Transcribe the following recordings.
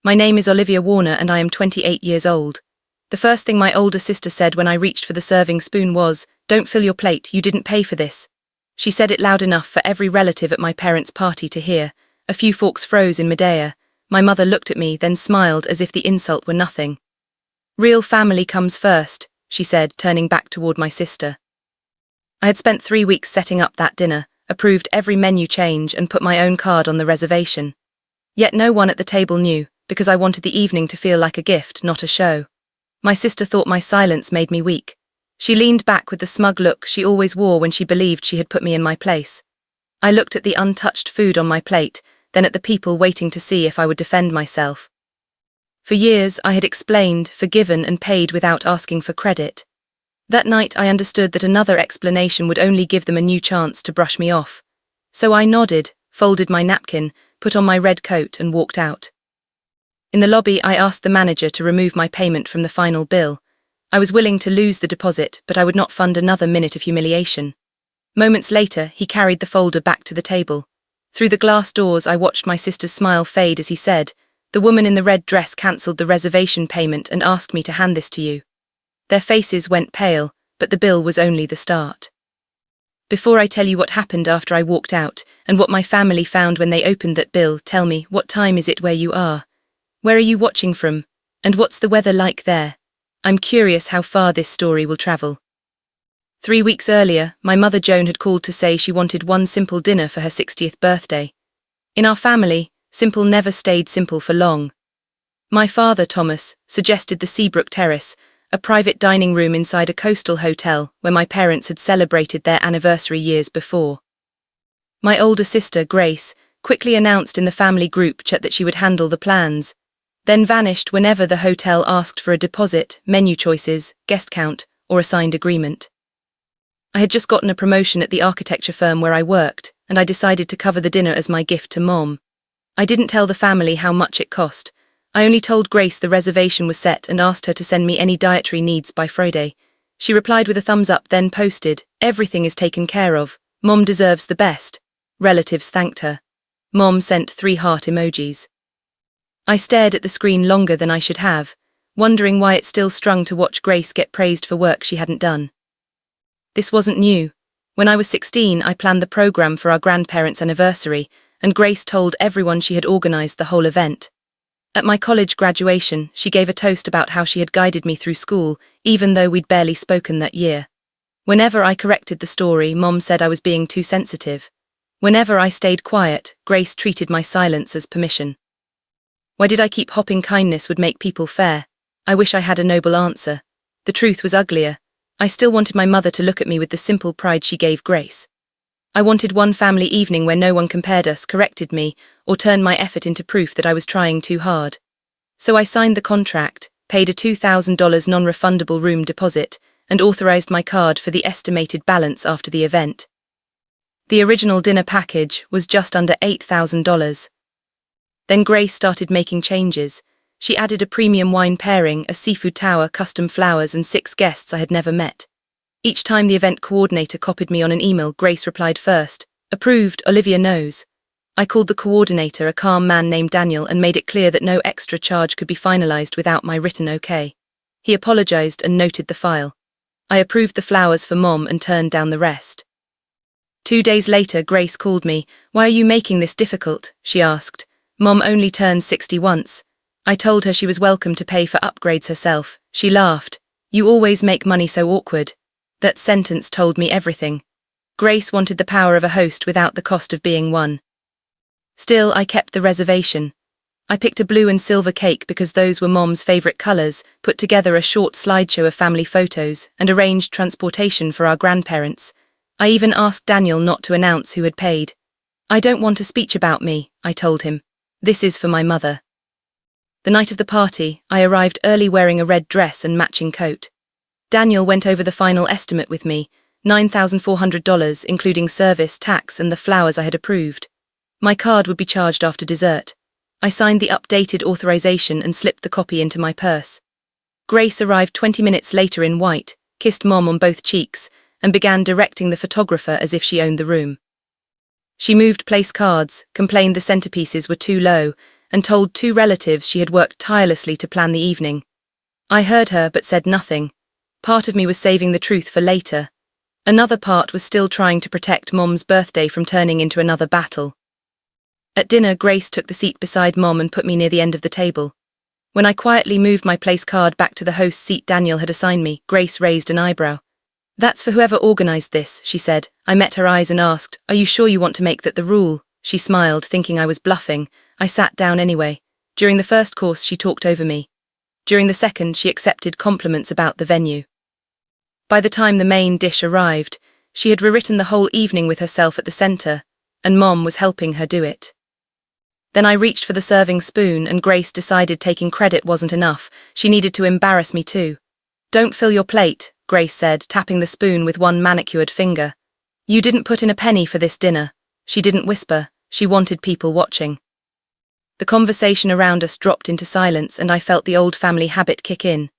My name is Olivia Warner and I am 28 years old. The first thing my older sister said when I reached for the serving spoon was, "Don't fill your plate, you didn't pay for this." She said it loud enough for every relative at my parents' party to hear. A few forks froze in midair. My mother looked at me, then smiled as if the insult were nothing. "Real family comes first," she said, turning back toward my sister. I had spent 3 weeks setting up that dinner, approved every menu change and put my own card on the reservation. Yet no one at the table knew, because I wanted the evening to feel like a gift, not a show. My sister thought my silence made me weak. She leaned back with the smug look she always wore when she believed she had put me in my place. I looked at the untouched food on my plate, then at the people waiting to see if I would defend myself. For years, I had explained, forgiven, and paid without asking for credit. That night, I understood that another explanation would only give them a new chance to brush me off. So I nodded, folded my napkin, put on my red coat, and walked out. In the lobby, I asked the manager to remove my payment from the final bill. I was willing to lose the deposit, but I would not fund another minute of humiliation. Moments later, he carried the folder back to the table. Through the glass doors, I watched my sister's smile fade as he said, "The woman in the red dress cancelled the reservation payment and asked me to hand this to you." Their faces went pale, but the bill was only the start. Before I tell you what happened after I walked out, and what my family found when they opened that bill, tell me, what time is it where you are? Where are you watching from? And what's the weather like there? I'm curious how far this story will travel. 3 weeks earlier, my mother Joan had called to say she wanted one simple dinner for her 60th birthday. In our family, simple never stayed simple for long. My father, Thomas, suggested the Seabrook Terrace, a private dining room inside a coastal hotel where my parents had celebrated their anniversary years before. My older sister, Grace, quickly announced in the family group chat that she would handle the plans, then vanished whenever the hotel asked for a deposit, menu choices, guest count, or a signed agreement. I had just gotten a promotion at the architecture firm where I worked, and I decided to cover the dinner as my gift to Mom. I didn't tell the family how much it cost. I only told Grace the reservation was set and asked her to send me any dietary needs by Friday. She replied with a thumbs up, then posted, "Everything is taken care of. Mom deserves the best." Relatives thanked her. Mom sent 3 heart emojis. I stared at the screen longer than I should have, wondering why it still strung to watch Grace get praised for work she hadn't done. This wasn't new. When I was 16, I planned the program for our grandparents' anniversary, and Grace told everyone she had organized the whole event. At my college graduation, she gave a toast about how she had guided me through school, even though we'd barely spoken that year. Whenever I corrected the story, Mom said I was being too sensitive. Whenever I stayed quiet, Grace treated my silence as permission. Why did I keep hoping kindness would make people fair? I wish I had a noble answer. The truth was uglier. I still wanted my mother to look at me with the simple pride she gave Grace. I wanted one family evening where no one compared us, corrected me, or turned my effort into proof that I was trying too hard. So I signed the contract, paid a $2,000 non-refundable room deposit, and authorized my card for the estimated balance after the event. The original dinner package was just under $8,000. Then Grace started making changes. She added a premium wine pairing, a seafood tower, custom flowers, and 6 guests I had never met. Each time the event coordinator copied me on an email, Grace replied first, "Approved, Olivia knows." I called the coordinator, a calm man named Daniel, and made it clear that no extra charge could be finalized without my written okay. He apologized and noted the file. I approved the flowers for Mom and turned down the rest. 2 days later, Grace called me. "Why are you making this difficult?" she asked. Mom only turned 60 once. I told her she was welcome to pay for upgrades herself. She laughed. "You always make money so awkward." That sentence told me everything. Grace wanted the power of a host without the cost of being one. Still, I kept the reservation. I picked a blue and silver cake because those were Mom's favorite colors, put together a short slideshow of family photos, and arranged transportation for our grandparents. I even asked Daniel not to announce who had paid. "I don't want a speech about me," I told him. "This is for my mother." The night of the party, I arrived early wearing a red dress and matching coat. Daniel went over the final estimate with me, $9,400, including service, tax, and the flowers I had approved. My card would be charged after dessert. I signed the updated authorization and slipped the copy into my purse. Grace arrived 20 minutes later in white, kissed Mom on both cheeks, and began directing the photographer as if she owned the room. She moved place cards, complained the centerpieces were too low, and told 2 relatives she had worked tirelessly to plan the evening. I heard her but said nothing. Part of me was saving the truth for later. Another part was still trying to protect Mom's birthday from turning into another battle. At dinner, Grace took the seat beside Mom and put me near the end of the table. When I quietly moved my place card back to the host's seat Daniel had assigned me, Grace raised an eyebrow. "That's for whoever organized this," she said. I met her eyes and asked, "Are you sure you want to make that the rule?" She smiled, thinking I was bluffing. I sat down anyway. During the first course, she talked over me. During the second, she accepted compliments about the venue. By the time the main dish arrived, she had rewritten the whole evening with herself at the center, and Mom was helping her do it. Then I reached for the serving spoon, and Grace decided taking credit wasn't enough. She needed to embarrass me too. "Don't fill your plate," Grace said, tapping the spoon with one manicured finger. "You didn't put in a penny for this dinner." She didn't whisper. She wanted people watching. The conversation around us dropped into silence, and I felt the old family habit kick in.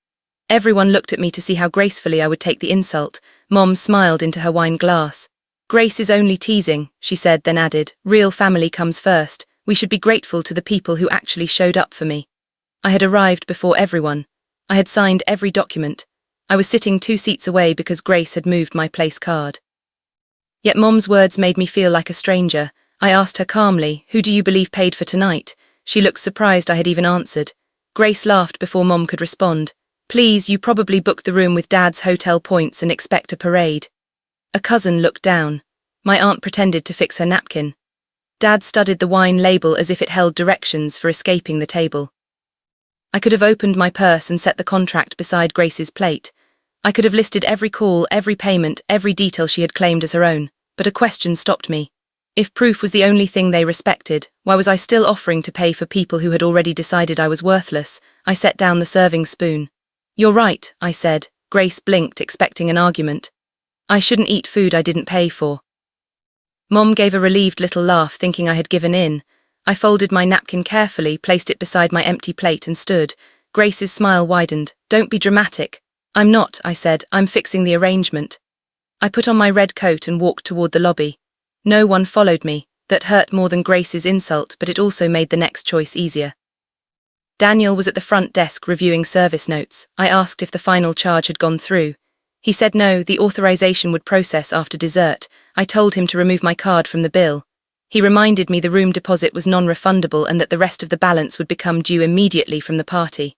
Everyone looked at me to see how gracefully I would take the insult. Mom smiled into her wine glass. "Grace is only teasing," she said, then added, "Real family comes first. We should be grateful to the people who actually showed up for me." I had arrived before everyone. I had signed every document. I was sitting 2 seats away because Grace had moved my place card. Yet Mom's words made me feel like a stranger. I asked her calmly, "Who do you believe paid for tonight?" She looked surprised I had even answered. Grace laughed before Mom could respond. "Please, you probably booked the room with Dad's hotel points and expect a parade." A cousin looked down. My aunt pretended to fix her napkin. Dad studied the wine label as if it held directions for escaping the table. I could have opened my purse and set the contract beside Grace's plate. I could have listed every call, every payment, every detail she had claimed as her own, but a question stopped me. If proof was the only thing they respected, why was I still offering to pay for people who had already decided I was worthless? I set down the serving spoon. "You're right," I said. Grace blinked, expecting an argument. "I shouldn't eat food I didn't pay for." Mom gave a relieved little laugh, thinking I had given in. I folded my napkin carefully, placed it beside my empty plate and stood. Grace's smile widened. "Don't be dramatic." "I'm not," I said. "I'm fixing the arrangement." I put on my red coat and walked toward the lobby. No one followed me. That hurt more than Grace's insult, but it also made the next choice easier. Daniel was at the front desk reviewing service notes. I asked if the final charge had gone through. He said no, the authorization would process after dessert. I told him to remove my card from the bill. He reminded me the room deposit was non-refundable and that the rest of the balance would become due immediately from the party.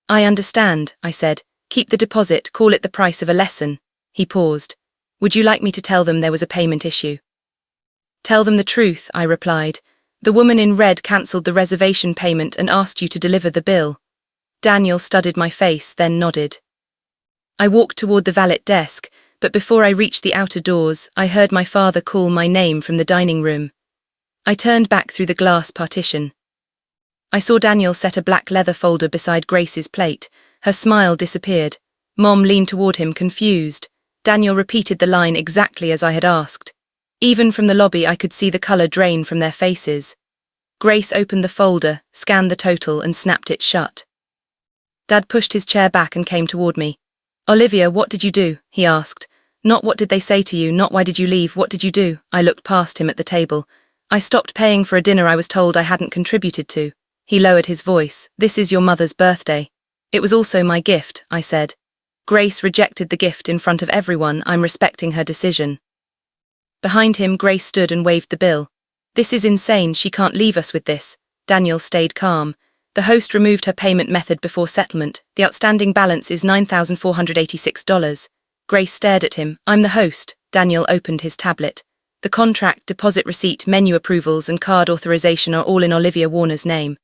"I understand," I said. "Keep the deposit, call it the price of a lesson." He paused. "Would you like me to tell them there was a payment issue?" "Tell them the truth," I replied. "The woman in red cancelled the reservation payment and asked you to deliver the bill." Daniel studied my face, then nodded. I walked toward the valet desk, but before I reached the outer doors, I heard my father call my name from the dining room. I turned back through the glass partition. I saw Daniel set a black leather folder beside Grace's plate. Her smile disappeared. Mom leaned toward him, confused. Daniel repeated the line exactly as I had asked. Even from the lobby, I could see the color drain from their faces. Grace opened the folder, scanned the total, and snapped it shut. Dad pushed his chair back and came toward me. "Olivia, what did you do?" he asked. "Not what did they say to you, not why did you leave, what did you do?" I looked past him at the table. "I stopped paying for a dinner I was told I hadn't contributed to." He lowered his voice. "This is your mother's birthday." "It was also my gift," I said. "Grace rejected the gift in front of everyone. I'm respecting her decision." Behind him, Grace stood and waved the bill. "This is insane, she can't leave us with this." Daniel stayed calm. The host removed her payment method before settlement. "The outstanding balance is $9,486. Grace stared at him. "I'm the host." Daniel opened his tablet. "The contract, deposit receipt, menu approvals, and card authorization are all in Olivia Warner's name."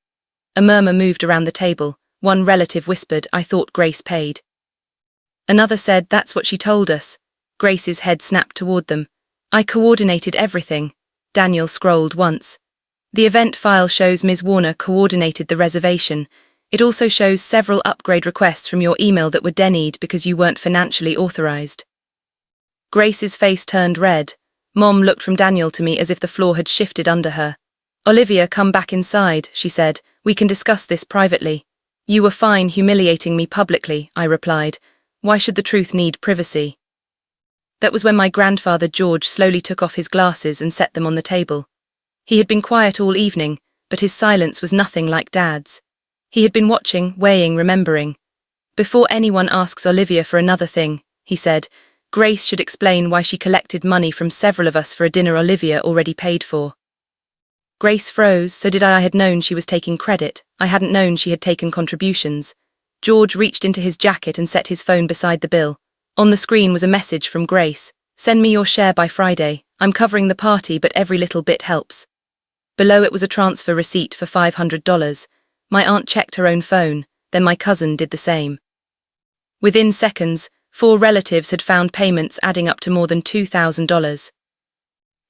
A murmur moved around the table. One relative whispered, "I thought Grace paid." Another said, "That's what she told us." Grace's head snapped toward them. "I coordinated everything." Daniel scrolled once. "The event file shows Ms. Warner coordinated the reservation. It also shows several upgrade requests from your email that were denied because you weren't financially authorized." Grace's face turned red. Mom looked from Daniel to me as if the floor had shifted under her. "Olivia, come back inside," she said. "We can discuss this privately." "You were fine humiliating me publicly," I replied. "Why should the truth need privacy?" That was when my grandfather George slowly took off his glasses and set them on the table. He had been quiet all evening, but his silence was nothing like Dad's. He had been watching, weighing, remembering. "Before anyone asks Olivia for another thing," he said, "Grace should explain why she collected money from several of us for a dinner Olivia already paid for." Grace froze. So did I had known she was taking credit. I hadn't known she had taken contributions. George reached into his jacket and set his phone beside the bill. On the screen was a message from Grace. "Send me your share by Friday. I'm covering the party, but every little bit helps." Below it was a transfer receipt for $500. My aunt checked her own phone, then my cousin did the same. Within seconds, 4 relatives had found payments adding up to more than $2,000.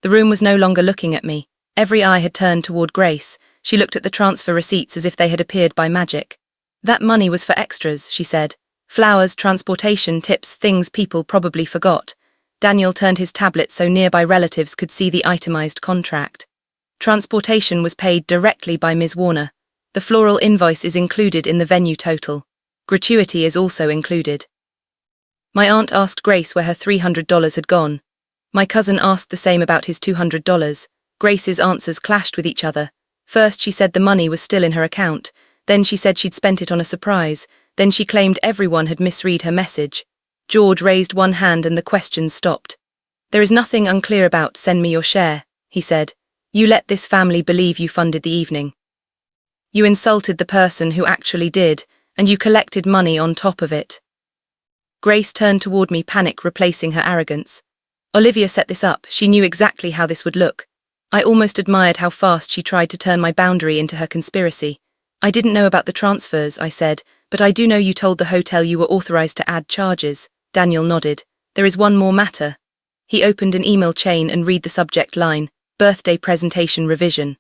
The room was no longer looking at me. Every eye had turned toward Grace. She looked at the transfer receipts as if they had appeared by magic. "That money was for extras," she said. "Flowers, transportation, tips, things people probably forgot." Daniel turned his tablet so nearby relatives could see the itemized contract. Transportation was paid directly by Ms. Warner. The floral invoice is included in the venue total. Gratuity is also included. My aunt asked Grace where her $300 had gone. My cousin asked the same about his $200. Grace's answers clashed with each other. First she said the money was still in her account, then she said she'd spent it on a surprise, then she claimed everyone had misread her message. George raised one hand and the questions stopped. "There is nothing unclear about 'send me your share,'" he said. "You let this family believe you funded the evening. You insulted the person who actually did, and you collected money on top of it." Grace turned toward me, panic replacing her arrogance. "Olivia set this up. She knew exactly how this would look." I almost admired how fast she tried to turn my boundary into her conspiracy. "I didn't know about the transfers," I said, "but I do know you told the hotel you were authorized to add charges." Daniel nodded. "There is one more matter." He opened an email chain and read the subject line, "Birthday presentation revision."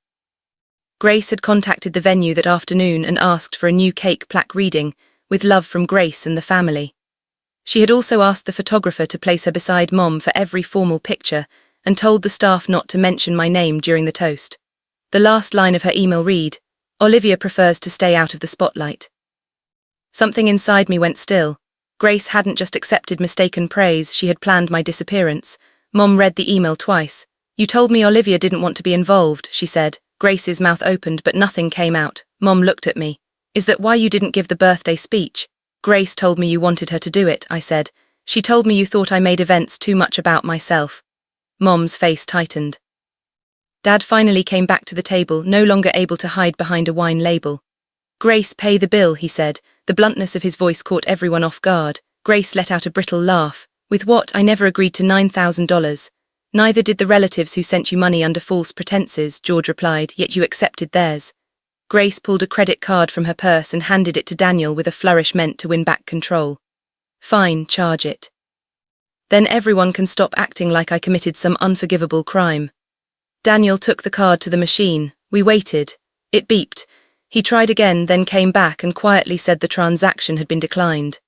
Grace had contacted the venue that afternoon and asked for a new cake plaque reading, "With love from Grace and the family." She had also asked the photographer to place her beside Mom for every formal picture, and told the staff not to mention my name during the toast. The last line of her email read, "Olivia prefers to stay out of the spotlight." Something inside me went still. Grace hadn't just accepted mistaken praise, she had planned my disappearance. Mom read the email twice. "You told me Olivia didn't want to be involved," she said. Grace's mouth opened but nothing came out. Mom looked at me. "Is that why you didn't give the birthday speech?" "Grace told me you wanted her to do it," I said. "She told me you thought I made events too much about myself." Mom's face tightened. Dad finally came back to the table, no longer able to hide behind a wine label. "Grace, pay the bill," he said. The bluntness of his voice caught everyone off guard. Grace let out a brittle laugh. "With what? I never agreed to $9,000. "Neither did the relatives who sent you money under false pretenses," George replied, "yet you accepted theirs." Grace pulled a credit card from her purse and handed it to Daniel with a flourish meant to win back control. "Fine, charge it. Then everyone can stop acting like I committed some unforgivable crime." Daniel took the card to the machine. We waited. It beeped. He tried again, then came back and quietly said the transaction had been declined.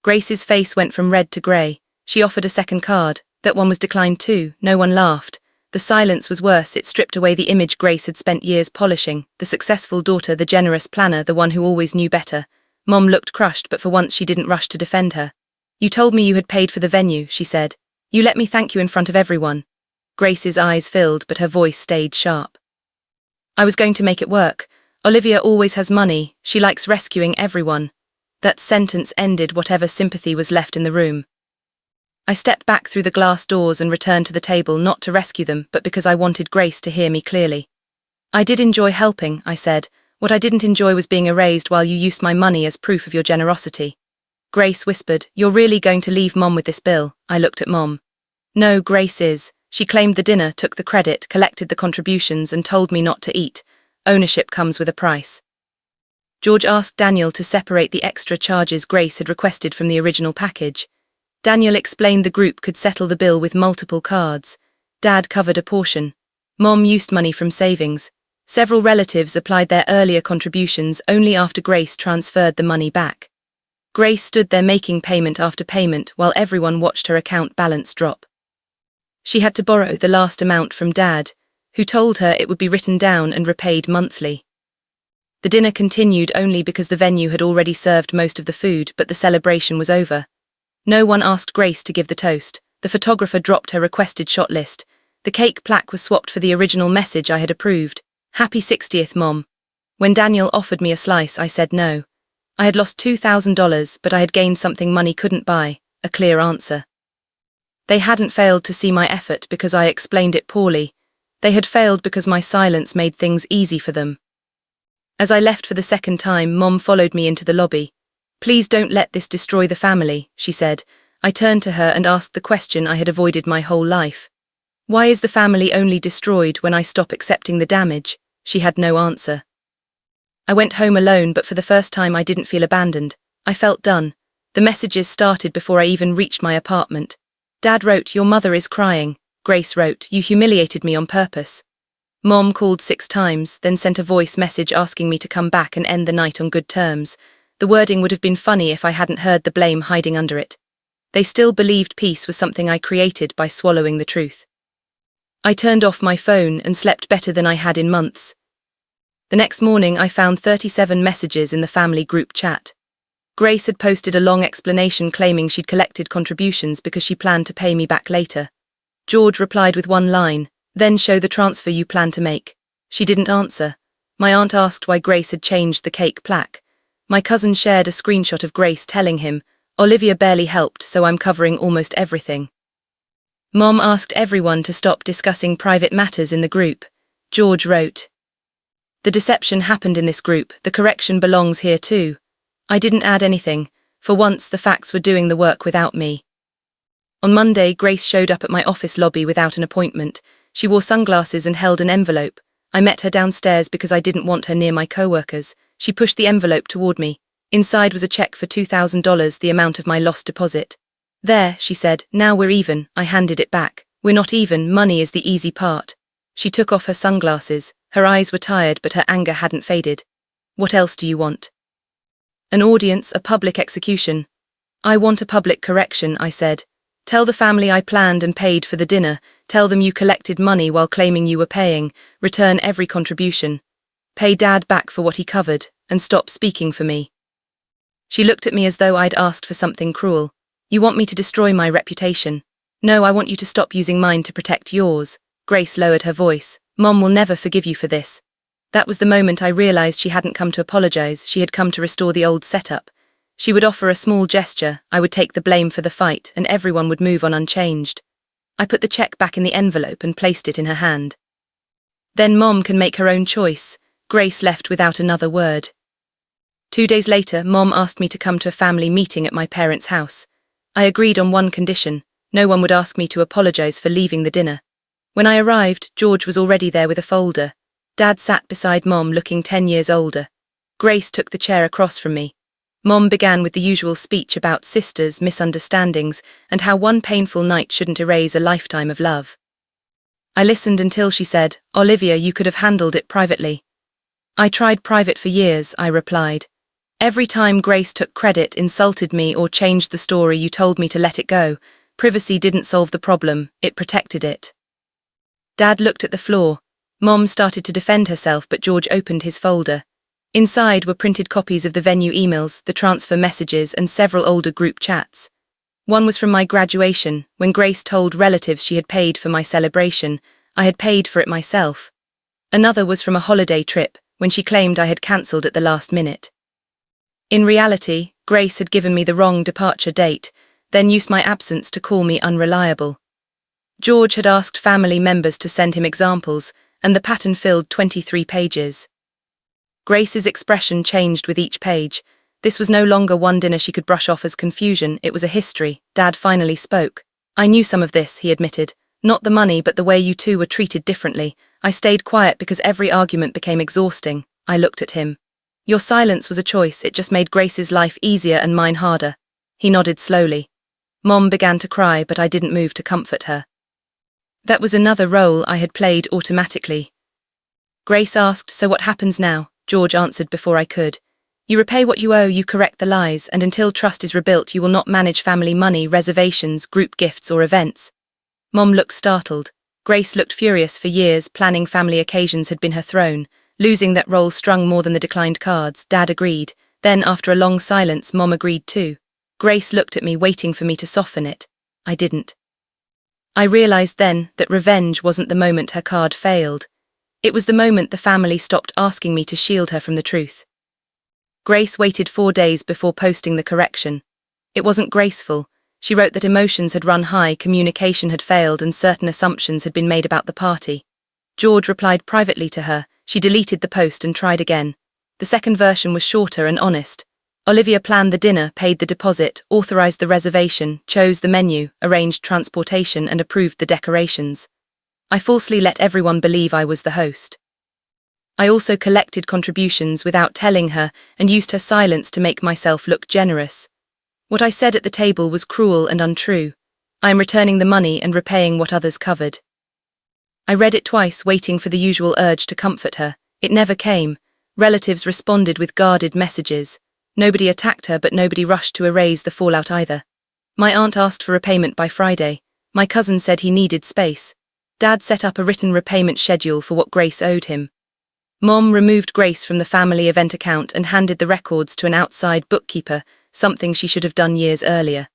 Grace's face went from red to grey. She offered a second card. That one was declined too. No one laughed. The silence was worse. It stripped away the image Grace had spent years polishing. The successful daughter, the generous planner, the one who always knew better. Mom looked crushed, but for once she didn't rush to defend her. "You told me you had paid for the venue," she said. "You let me thank you in front of everyone." Grace's eyes filled, but her voice stayed sharp. "I was going to make it work. Olivia always has money. She likes rescuing everyone." That sentence ended whatever sympathy was left in the room. I stepped back through the glass doors and returned to the table, not to rescue them, but because I wanted Grace to hear me clearly. "I did enjoy helping," I said. "What I didn't enjoy was being erased while you used my money as proof of your generosity." Grace whispered, "You're really going to leave Mom with this bill?" I looked at Mom. "No, Grace is. She claimed the dinner, took the credit, collected the contributions, and told me not to eat. Ownership comes with a price." George asked Daniel to separate the extra charges Grace had requested from the original package. Daniel explained the group could settle the bill with multiple cards. Dad covered a portion. Mom used money from savings. Several relatives applied their earlier contributions only after Grace transferred the money back. Grace stood there making payment after payment while everyone watched her account balance drop. She had to borrow the last amount from Dad, who told her it would be written down and repaid monthly. The dinner continued only because the venue had already served most of the food, but the celebration was over. No one asked Grace to give the toast. The photographer dropped her requested shot list. The cake plaque was swapped for the original message I had approved. Happy 60th, Mom. When Daniel offered me a slice, I said no. I had lost $2,000, but I had gained something money couldn't buy, a clear answer. They hadn't failed to see my effort because I explained it poorly. They had failed because my silence made things easy for them. As I left for the second time, Mom followed me into the lobby. Please don't let this destroy the family, she said. I turned to her and asked the question I had avoided my whole life. Why is the family only destroyed when I stop accepting the damage? She had no answer. I went home alone, but for the first time I didn't feel abandoned. I felt done. The messages started before I even reached my apartment. Dad wrote, "Your mother is crying." Grace wrote, "You humiliated me on purpose." Mom called 6 times, then sent a voice message asking me to come back and end the night on good terms. The wording would have been funny if I hadn't heard the blame hiding under it. They still believed peace was something I created by swallowing the truth. I turned off my phone and slept better than I had in months. The next morning I found 37 messages in the family group chat. Grace had posted a long explanation claiming she'd collected contributions because she planned to pay me back later. George replied with one line, "Then show the transfer you plan to make." She didn't answer. My aunt asked why Grace had changed the cake plaque. My cousin shared a screenshot of Grace telling him, "Olivia barely helped, so I'm covering almost everything." Mom asked everyone to stop discussing private matters in the group. George wrote, "The deception happened in this group, the correction belongs here too." I didn't add anything. For once, the facts were doing the work without me. On Monday, Grace showed up at my office lobby without an appointment. She wore sunglasses and held an envelope. I met her downstairs because I didn't want her near my co-workers. She pushed the envelope toward me. Inside was a check for $2,000, the amount of my lost deposit. "There," she said, "now we're even." I handed it back. "We're not even, money is the easy part." She took off her sunglasses. Her eyes were tired, but her anger hadn't faded. "What else do you want?" "An audience, a public execution." "I want a public correction," I said. "Tell the family I planned and paid for the dinner. Tell them you collected money while claiming you were paying. Return every contribution. Pay Dad back for what he covered, and stop speaking for me." She looked at me as though I'd asked for something cruel. "You want me to destroy my reputation?" "No, I want you to stop using mine to protect yours." Grace lowered her voice. "Mom will never forgive you for this." That was the moment I realized she hadn't come to apologize, she had come to restore the old setup. She would offer a small gesture, I would take the blame for the fight, and everyone would move on unchanged. I put the check back in the envelope and placed it in her hand. "Then Mom can make her own choice." Grace left without another word. 2 days later, Mom asked me to come to a family meeting at my parents' house. I agreed on one condition: no one would ask me to apologize for leaving the dinner. When I arrived, George was already there with a folder. Dad sat beside Mom, looking 10 years older. Grace took the chair across from me. Mom began with the usual speech about sisters, misunderstandings, and how one painful night shouldn't erase a lifetime of love. I listened until she said, "Olivia, you could have handled it privately." "I tried private for years," I replied. "Every time Grace took credit, insulted me, or changed the story, you told me to let it go. Privacy didn't solve the problem, it protected it." Dad looked at the floor. Mom started to defend herself, but George opened his folder. Inside were printed copies of the venue emails, the transfer messages, and several older group chats. One was from my graduation, when Grace told relatives she had paid for my celebration. I had paid for it myself. Another was from a holiday trip, when she claimed I had cancelled at the last minute. In reality, Grace had given me the wrong departure date, then used my absence to call me unreliable. George had asked family members to send him examples, and the pattern filled 23 pages. Grace's expression changed with each page. This was no longer one dinner she could brush off as confusion, it was a history. Dad finally spoke. "I knew some of this," he admitted. "Not the money, but the way you two were treated differently. I stayed quiet because every argument became exhausting." I looked at him. "Your silence was a choice, it just made Grace's life easier and mine harder." He nodded slowly. Mom began to cry, but I didn't move to comfort her. That was another role I had played automatically. Grace asked, "So what happens now?" George answered before I could. "You repay what you owe, you correct the lies, and until trust is rebuilt, you will not manage family money, reservations, group gifts, or events." Mom looked startled. Grace looked furious. For years, planning family occasions had been her throne. Losing that role strung more than the declined cards. Dad agreed. Then, after a long silence, Mom agreed too. Grace looked at me, waiting for me to soften it. I didn't. I realized then that revenge wasn't the moment her card failed. It was the moment the family stopped asking me to shield her from the truth. Grace waited 4 days before posting the correction. It wasn't graceful. She wrote that emotions had run high, communication had failed, and certain assumptions had been made about the party. George replied privately to her. She deleted the post and tried again. The second version was shorter and honest. Olivia planned the dinner, paid the deposit, authorized the reservation, chose the menu, arranged transportation, and approved the decorations. I falsely let everyone believe I was the host. I also collected contributions without telling her and used her silence to make myself look generous. What I said at the table was cruel and untrue. I am returning the money and repaying what others covered. I read it twice, waiting for the usual urge to comfort her. It never came. Relatives responded with guarded messages. Nobody attacked her, but nobody rushed to erase the fallout either. My aunt asked for repayment by Friday. My cousin said he needed space. Dad set up a written repayment schedule for what Grace owed him. Mom removed Grace from the family event account and handed the records to an outside bookkeeper, something she should have done years earlier.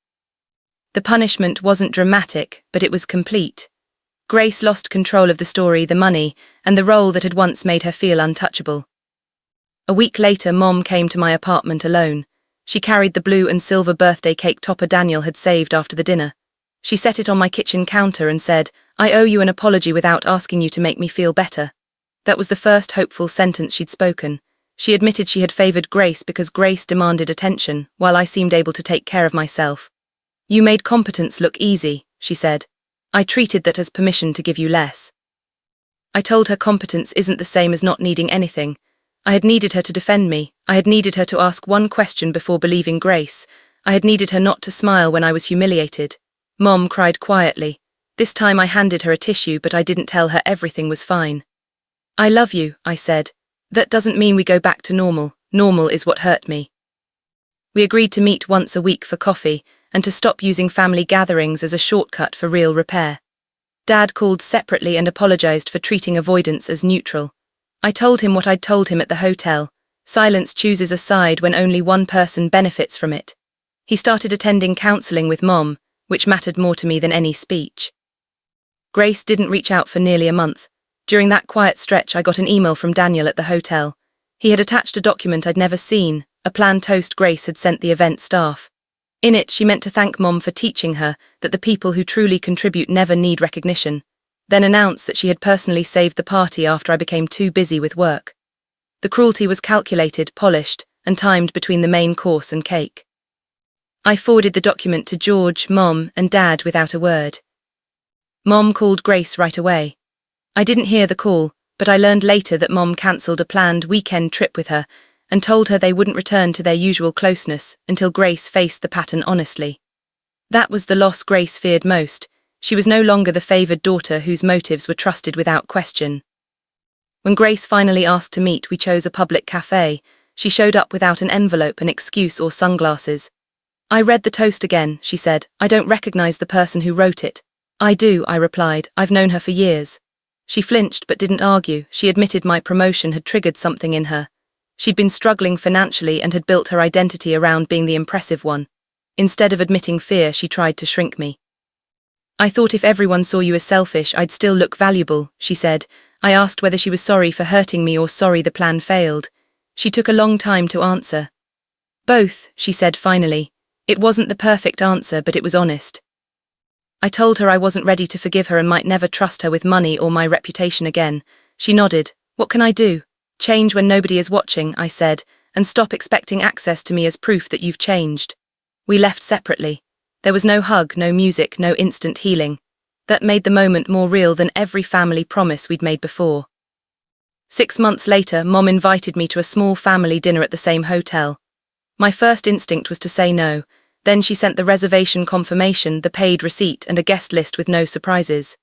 The punishment wasn't dramatic, but it was complete. Grace lost control of the story, the money, and the role that had once made her feel untouchable. A week later, Mom came to my apartment alone. She carried the blue and silver birthday cake topper Daniel had saved after the dinner. She set it on my kitchen counter and said, "I owe you an apology without asking you to make me feel better." That was the first hopeful sentence she'd spoken. She admitted she had favored Grace because Grace demanded attention, while I seemed able to take care of myself. "You made competence look easy," she said. "I treated that as permission to give you less." I told her competence isn't the same as not needing anything. I had needed her to defend me. I had needed her to ask one question before believing Grace. I had needed her not to smile when I was humiliated. Mom cried quietly. This time I handed her a tissue, but I didn't tell her everything was fine. "I love you," I said. "That doesn't mean we go back to normal. Normal is what hurt me." We agreed to meet once a week for coffee and to stop using family gatherings as a shortcut for real repair. Dad called separately and apologized for treating avoidance as neutral. I told him what I'd told him at the hotel. Silence chooses a side when only one person benefits from it. He started attending counseling with Mom, which mattered more to me than any speech. Grace didn't reach out for nearly a month. During that quiet stretch, I got an email from Daniel at the hotel. He had attached a document I'd never seen, a planned toast Grace had sent the event staff. In it, she meant to thank Mom for teaching her that the people who truly contribute never need recognition, then announced that she had personally saved the party after I became too busy with work. The cruelty was calculated, polished, and timed between the main course and cake. I forwarded the document to George, Mom, and Dad without a word. Mom called Grace right away. I didn't hear the call, but I learned later that Mom cancelled a planned weekend trip with her and told her they wouldn't return to their usual closeness until Grace faced the pattern honestly. That was the loss Grace feared most. She was no longer the favoured daughter whose motives were trusted without question. When Grace finally asked to meet, we chose a public cafe. She showed up without an envelope, an excuse, or sunglasses. "I read the toast again," she said. "I don't recognise the person who wrote it." "I do," I replied. "I've known her for years." She flinched but didn't argue. She admitted my promotion had triggered something in her. She'd been struggling financially and had built her identity around being the impressive one. Instead of admitting fear, she tried to shrink me. "I thought if everyone saw you as selfish, I'd still look valuable," she said. I asked whether she was sorry for hurting me or sorry the plan failed. She took a long time to answer. "Both," she said finally. It wasn't the perfect answer, but it was honest. I told her I wasn't ready to forgive her and might never trust her with money or my reputation again. She nodded. "What can I do?" "Change when nobody is watching," I said, "and stop expecting access to me as proof that you've changed." We left separately. There was no hug, no music, no instant healing. That made the moment more real than every family promise we'd made before. 6 months later, Mom invited me to a small family dinner at the same hotel. My first instinct was to say no. Then she sent the reservation confirmation, the paid receipt, and a guest list with no surprises.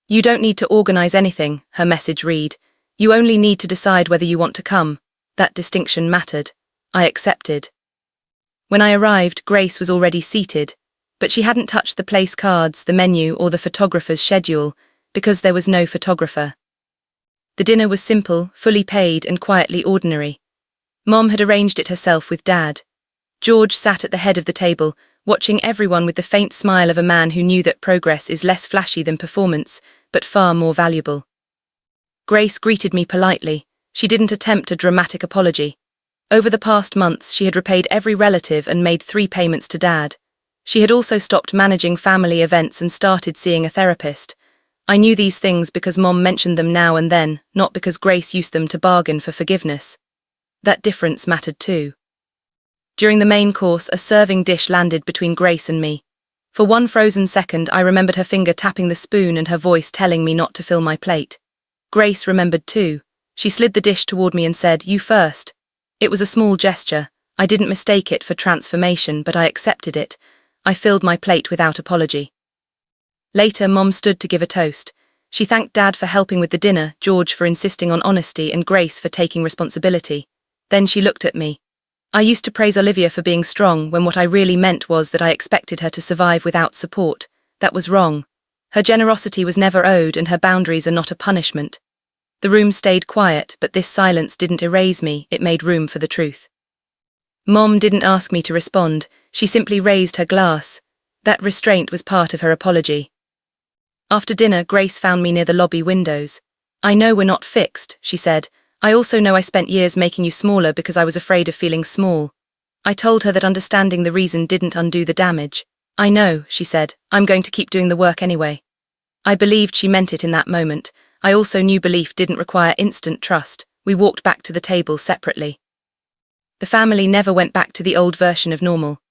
"You don't need to organize anything," her message read. "You only need to decide whether you want to come." That distinction mattered. I accepted. When I arrived, Grace was already seated, but she hadn't touched the place cards, the menu, or the photographer's schedule, because there was no photographer. The dinner was simple, fully paid, and quietly ordinary. Mom had arranged it herself with Dad. George sat at the head of the table, watching everyone with the faint smile of a man who knew that progress is less flashy than performance, but far more valuable. Grace greeted me politely. She didn't attempt a dramatic apology. Over the past months, she had repaid every relative and made 3 payments to Dad. She had also stopped managing family events and started seeing a therapist. I knew these things because Mom mentioned them now and then, not because Grace used them to bargain for forgiveness. That difference mattered too. During the main course, a serving dish landed between Grace and me. For one frozen second, I remembered her finger tapping the spoon and her voice telling me not to fill my plate. Grace remembered too. She slid the dish toward me and said, "You first." It was a small gesture. I didn't mistake it for transformation, but I accepted it. I filled my plate without apology. Later, Mom stood to give a toast. She thanked Dad for helping with the dinner, George for insisting on honesty, and Grace for taking responsibility. Then she looked at me. I used to praise Olivia for being strong when what I really meant was that I expected her to survive without support. That was wrong. Her generosity was never owed and her boundaries are not a punishment. The room stayed quiet, but this silence didn't erase me, it made room for the truth. Mom didn't ask me to respond, she simply raised her glass. That restraint was part of her apology. After dinner, Grace found me near the lobby windows. "I know we're not fixed," she said. "I also know I spent years making you smaller because I was afraid of feeling small." I told her that understanding the reason didn't undo the damage. "I know," she said. "I'm going to keep doing the work anyway." I believed she meant it in that moment. I also knew belief didn't require instant trust. We walked back to the table separately. The family never went back to the old version of normal.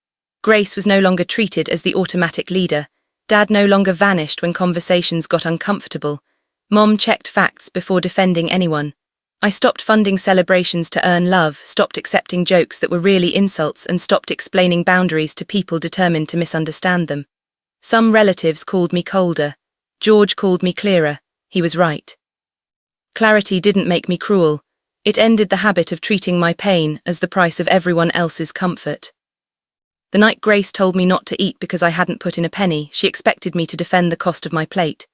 Grace was no longer treated as the automatic leader. Dad no longer vanished when conversations got uncomfortable. Mom checked facts before defending anyone. I stopped funding celebrations to earn love, stopped accepting jokes that were really insults, and stopped explaining boundaries to people determined to misunderstand them. Some relatives called me colder. George called me clearer. He was right. Clarity didn't make me cruel. It ended the habit of treating my pain as the price of everyone else's comfort. The night Grace told me not to eat because I hadn't put in a penny, she expected me to defend the cost of my plate.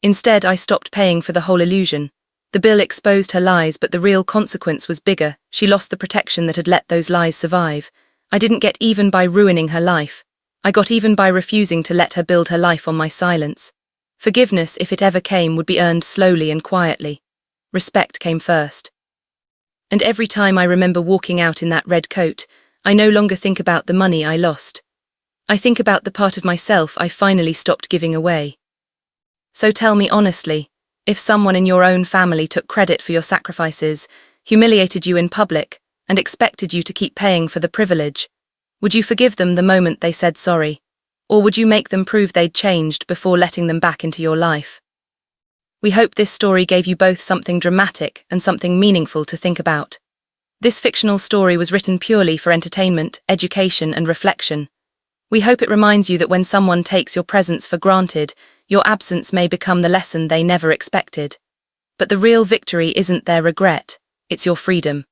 Instead, I stopped paying for the whole illusion. The bill exposed her lies, but the real consequence was bigger. She lost the protection that had let those lies survive. I didn't get even by ruining her life. I got even by refusing to let her build her life on my silence. Forgiveness, if it ever came, would be earned slowly and quietly. Respect came first. And every time I remember walking out in that red coat, I no longer think about the money I lost. I think about the part of myself I finally stopped giving away. So tell me honestly, if someone in your own family took credit for your sacrifices, humiliated you in public, and expected you to keep paying for the privilege, would you forgive them the moment they said sorry? Or would you make them prove they'd changed before letting them back into your life? We hope this story gave you both something dramatic and something meaningful to think about. This fictional story was written purely for entertainment, education, and reflection. We hope it reminds you that when someone takes your presence for granted, your absence may become the lesson they never expected. But the real victory isn't their regret, it's your freedom.